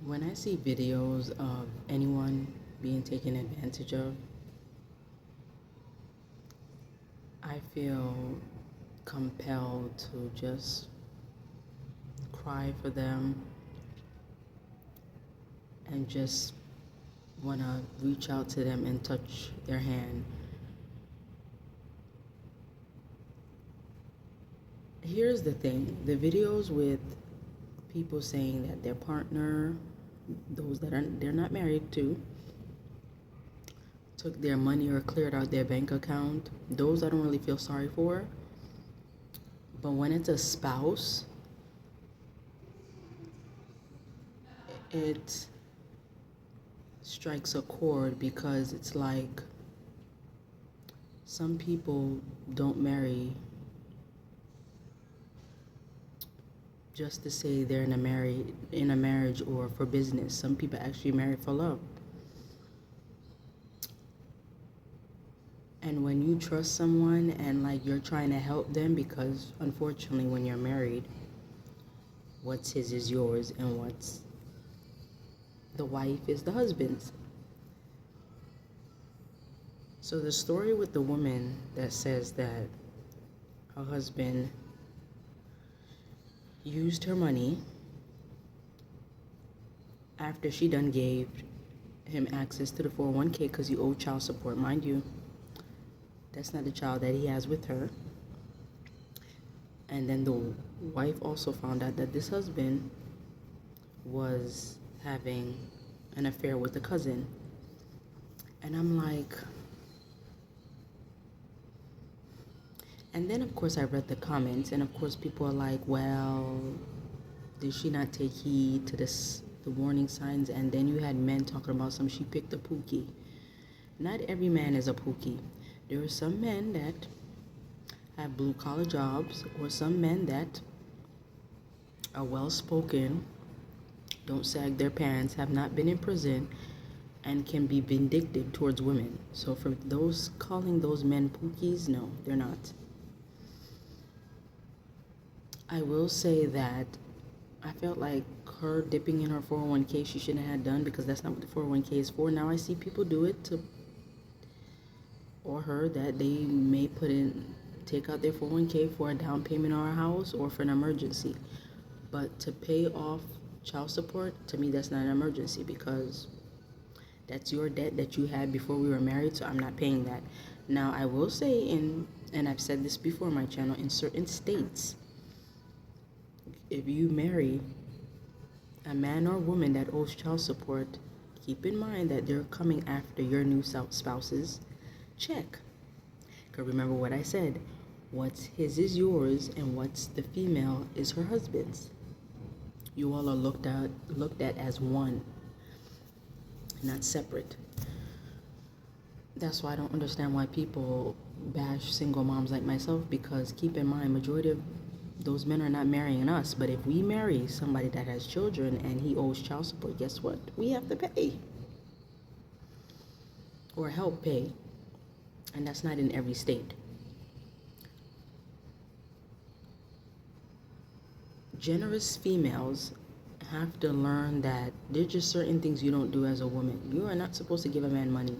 When I see videos of anyone being taken advantage of, I feel compelled to just cry for them and just want to reach out to them and touch their hand. Here's the thing, the videos with people saying that their partner, those that are they're not married to, took their money or cleared out their bank account, those I don't really feel sorry for. But when it's a spouse, it strikes a chord because it's like some people don't marry just to say they're in a marriage or for business. Some people actually marry for love. And when you trust someone and like you're trying to help them, because unfortunately when you're married, what's his is yours and what's the wife is the husband's. So the story with the woman that says that her husband used her money after she done gave him access to the 401k because he owed child support. Mind you, that's not the child that he has with her. And then the wife also found out that this husband was having an affair with a cousin. And I'm like, and then of course I read the comments, and of course people are like, well, did she not take heed to the warning signs? And then you had men talking about she picked a pookie. Not every man is a pookie. There are some men that have blue collar jobs, or some men that are well spoken, don't sag their pants, have not been in prison, and can be vindictive towards women. So for those calling those men pookies, no, they're not. I will say that I felt like her dipping in her 401k she shouldn't have done, because that's not what the 401k is for. Now I see people do it to, or her, that they may take out their 401k for a down payment on a house or for an emergency. But to pay off child support, to me that's not an emergency, because that's your debt that you had before we were married, so I'm not paying that. Now I will say, and I've said this before on my channel, in certain states, if you marry a man or woman that owes child support, keep in mind that they're coming after your new spouse's check. Because remember what I said, what's his is yours and what's the female is her husband's. You all are looked at as one, not separate. That's why I don't understand why people bash single moms like myself, because keep in mind, majority of those men are not marrying us. But if we marry somebody that has children and he owes child support, guess what? We have to pay or help pay. And that's not in every state. Generous females have to learn that there's just certain things you don't do as a woman. You are not supposed to give a man money.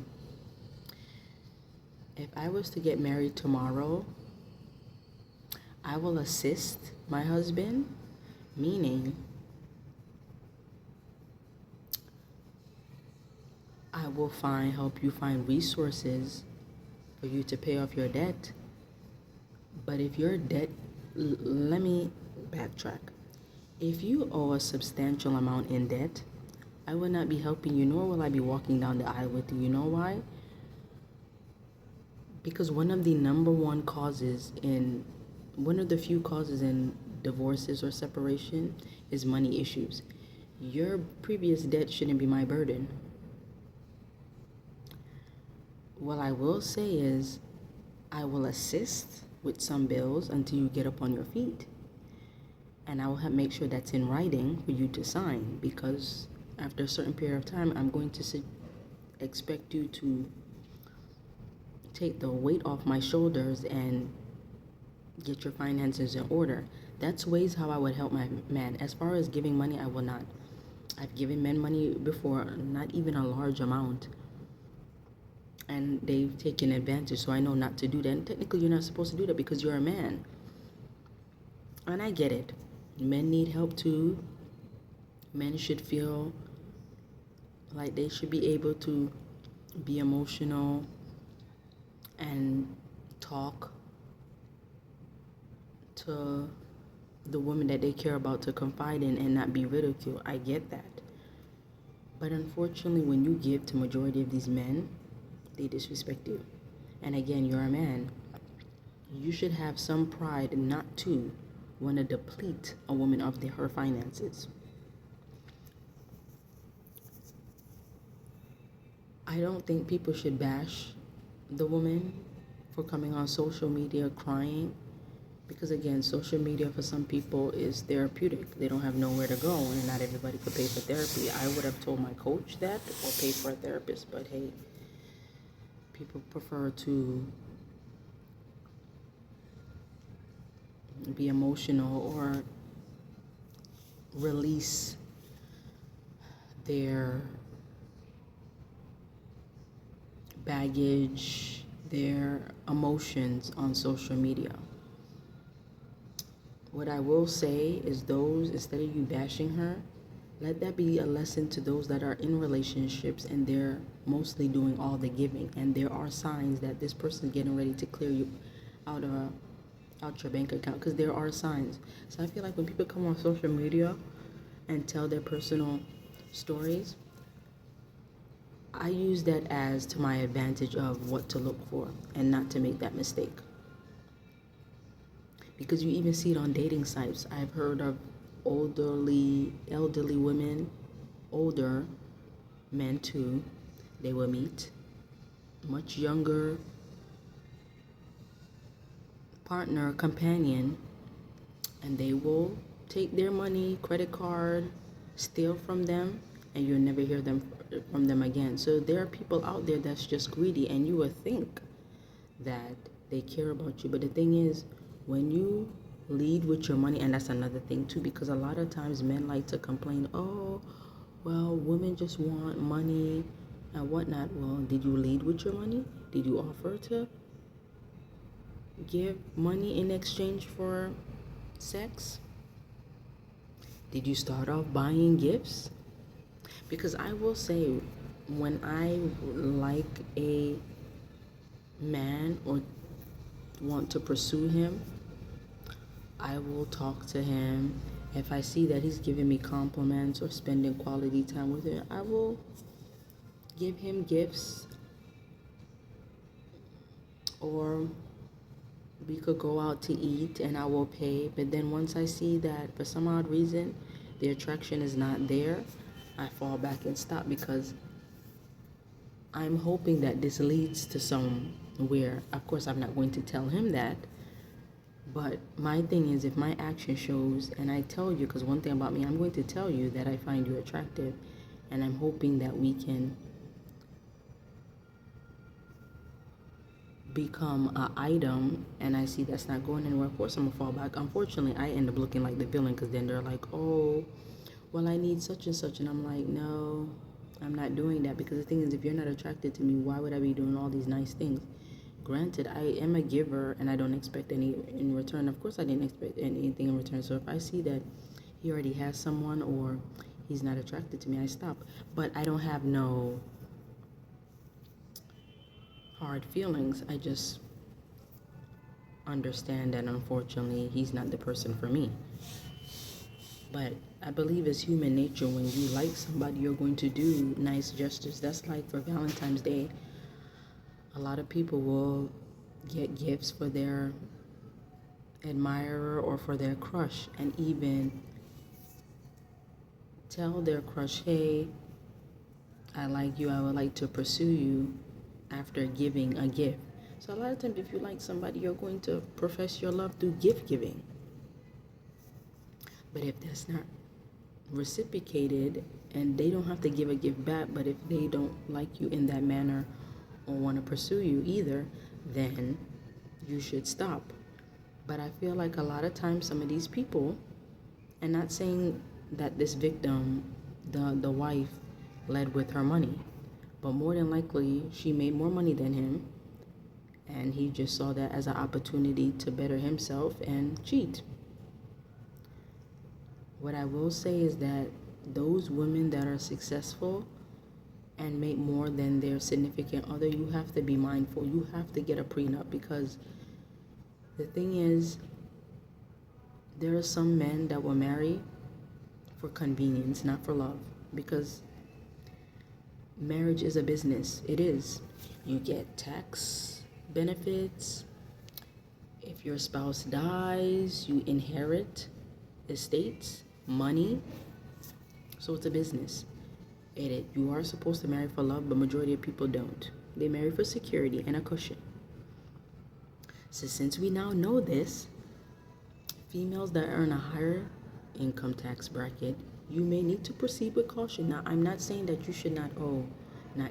If I was to get married tomorrow, I will assist my husband, meaning I will help you find resources for you to pay off your debt. But if your debt, let me backtrack. If you owe a substantial amount in debt, I will not be helping you, nor will I be walking down the aisle with you. You know why? Because one of the few causes in divorces or separation is money issues. Your previous debt shouldn't be my burden. What I will say is, I will assist with some bills until you get up on your feet. And I will make sure that's in writing for you to sign, because after a certain period of time, I'm going to expect you to take the weight off my shoulders and get your finances in order. That's ways how I would help my man. As far as giving money, I will not. I've given men money before, not even a large amount, and they've taken advantage. So I know not to do that. And technically, you're not supposed to do that because you're a man. And I get it. Men need help too. Men should feel like they should be able to be emotional and talk to the woman that they care about, to confide in and not be ridiculed. I get that. But unfortunately, when you give to majority of these men, they disrespect you. And again, you're a man. You should have some pride not to want to deplete a woman of her finances. I don't think people should bash the woman for coming on social media crying, because again, social media for some people is therapeutic. They don't have nowhere to go, and not everybody could pay for therapy. I would have told my coach that, or pay for a therapist, but hey, people prefer to be emotional or release their baggage, their emotions on social media. What I will say is, those, instead of you bashing her, let that be a lesson to those that are in relationships and they're mostly doing all the giving, and there are signs that this person is getting ready to clear you out your bank account, because there are signs. So I feel like when people come on social media and tell their personal stories, I use that as to my advantage of what to look for and not to make that mistake. Because you even see it on dating sites. I've heard of elderly women, older men too. They will meet much younger partner, companion, and they will take their money, credit card, steal from them, and you'll never hear from them again. So there are people out there that's just greedy, and you would think that they care about you. But the thing is, when you lead with your money, and that's another thing too, because a lot of times men like to complain, oh, well, women just want money and whatnot. Well, did you lead with your money? Did you offer to give money in exchange for sex? Did you start off buying gifts? Because I will say, when I like a man or want to pursue him, I will talk to him. If I see that he's giving me compliments or spending quality time with him, I will give him gifts, or we could go out to eat and I will pay. But then once I see that for some odd reason the attraction is not there, I fall back and stop, because I'm hoping that this leads to somewhere. Of course, I'm not going to tell him that, but my thing is, if my action shows, and I tell you, because one thing about me, I'm going to tell you that I find you attractive, and I'm hoping that we can become an item, and I see that's not going anywhere. Of course, I'm gonna fall back. Unfortunately, I end up looking like the villain, because then they're like, oh, well, I need such and such, and I'm like, no, I'm not doing that. Because the thing is, if you're not attracted to me, why would I be doing all these nice things? Granted, I am a giver and I don't expect any in return. Of course, I didn't expect anything in return. So if I see that he already has someone or he's not attracted to me, I stop. But I don't have no hard feelings. I just understand that unfortunately he's not the person for me. But I believe it's human nature, when you like somebody, you're going to do nice gestures. That's like for Valentine's Day. A lot of people will get gifts for their admirer or for their crush, and even tell their crush, hey, I like you, I would like to pursue you, after giving a gift. So a lot of times, if you like somebody, you're going to profess your love through gift giving. But if that's not reciprocated, and they don't have to give a gift back, but if they don't like you in that manner or want to pursue you either, then you should stop. But I feel like a lot of times some of these people, and not saying that this victim the wife led with her money. But more than likely, she made more money than him, and he just saw that as an opportunity to better himself and cheat. What I will say is that those women that are successful and make more than their significant other, you have to be mindful. You have to get a prenup, because the thing is, there are some men that will marry for convenience, not for love, because marriage is a business. It is. You get tax benefits. If your spouse dies, you inherit estates, money. So it's a business. You are supposed to marry for love, but majority of people don't. They marry for security and a cushion. So since we now know this, females that earn a higher income tax bracket, you may need to proceed with caution. Now, I'm not saying that you should not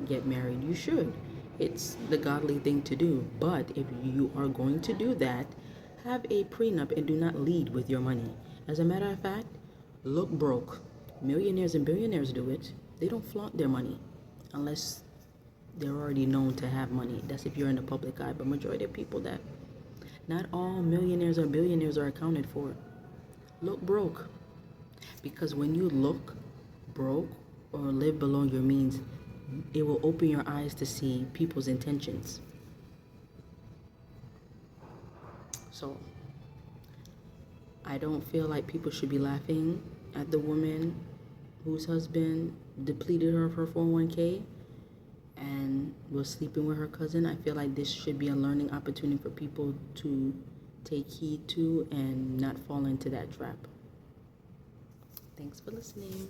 get married. You should. It's the godly thing to do. But if you are going to do that, have a prenup and do not lead with your money. As a matter of fact, look broke. Millionaires and billionaires do it. They don't flaunt their money unless they're already known to have money. That's if you're in the public eye. But majority of people, that not all millionaires or billionaires are accounted for. Look broke. Because when you look broke or live below your means, it will open your eyes to see people's intentions. So I don't feel like people should be laughing at the woman whose husband depleted her of her 401k and was sleeping with her cousin. I feel like this should be a learning opportunity for people to take heed to and not fall into that trap. Thanks for listening.